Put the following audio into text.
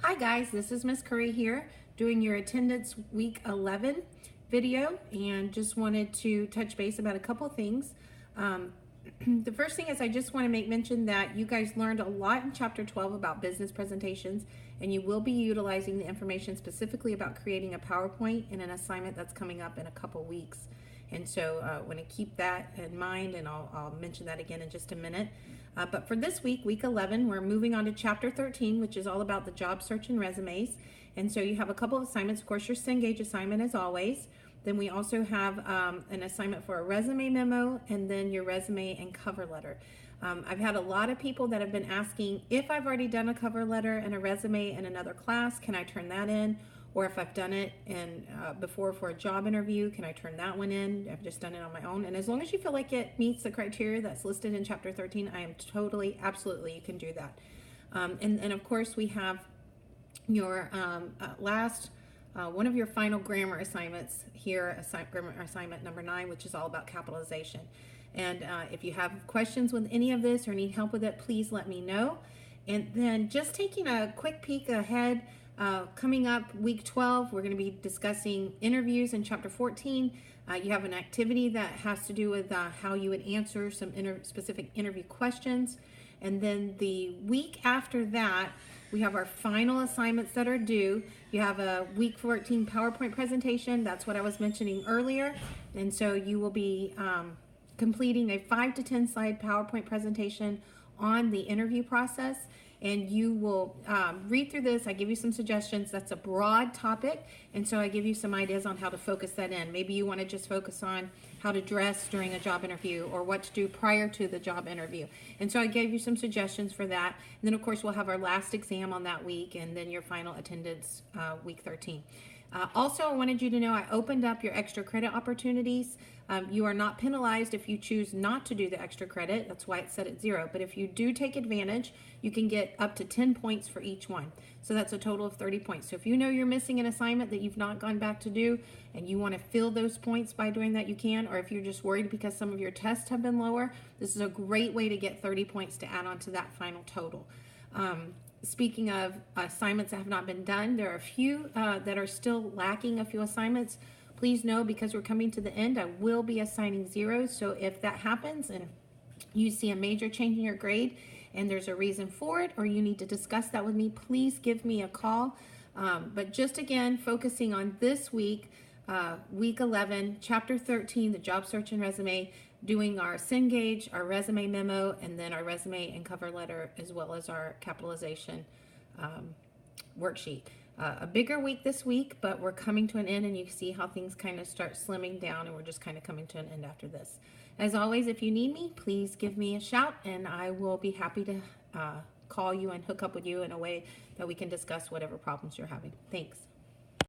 Hi guys, this is Miss Curry here doing your attendance week 11 video, and just wanted to touch base about a couple things. The first thing is I just want to make mention that you guys learned a lot in chapter 12 about business presentations, and you will be utilizing the information specifically about creating a PowerPoint in an assignment that's coming up in a couple weeks. And so I want to keep that in mind, and I'll mention that again in just a minute. But for this week, week 11, we're moving on to chapter 13, which is all about the job search and resumes. And so you have a couple of assignments. Of course, your Cengage assignment as always. Then we also have an assignment for a resume memo, and then your resume and cover letter. I've had a lot of people that have been asking if I've already done a cover letter and a resume in another class, can I turn that in? Or if I've done it before for a job interview, can I turn that one in? I've just done it on my own. And as long as you feel like it meets the criteria that's listed in chapter 13, I am totally, absolutely, you can do that. And of course, we have your one of your final grammar assignments here, grammar assignment number 9, which is all about capitalization. And if you have questions with any of this or need help with it, please let me know. And then just taking a quick peek ahead, coming up week 12, we're going to be discussing interviews in chapter 14. You have an activity that has to do with how you would answer some specific interview questions. And then the week after that, we have our final assignments that are due. You have a week 14 PowerPoint presentation. That's what I was mentioning earlier. And so you will be completing a 5 to 10 slide PowerPoint presentation on the interview process. And you will read through this. I give you some suggestions. That's a broad topic, and so I give you some ideas on how to focus that in. Maybe you want to just focus on how to dress during a job interview or what to do prior to the job interview. And so I gave you some suggestions for that. And then, of course, we'll have our last exam on that week, and then your final attendance week 13. Also, I wanted you to know I opened up your extra credit opportunities. You are not penalized if you choose not to do the extra credit. That's why it's set at 0. But if you do take advantage, you can get up to 10 points for each one. So that's a total of 30 points. So if you know you're missing an assignment that you've not gone back to do and you want to fill those points by doing that, you can. Or if you're just worried because some of your tests have been lower, this is a great way to get 30 points to add on to that final total. Speaking of assignments that have not been done, there are a few that are still lacking a few assignments. Please know, because we're coming to the end, I will be assigning zeros. So if that happens and you see a major change in your grade and there's a reason for it, or you need to discuss that with me, please give me a call. But just again, focusing on this week, week 11, chapter 13, the job search and resume, doing our Cengage, our resume memo, and then our resume and cover letter, as well as our capitalization worksheet. A bigger week this week, but we're coming to an end, and you see how things kind of start slimming down, and we're just kind of coming to an end after this. As always, if you need me, please give me a shout, and I will be happy to call you and hook up with you in a way that we can discuss whatever problems you're having. Thanks.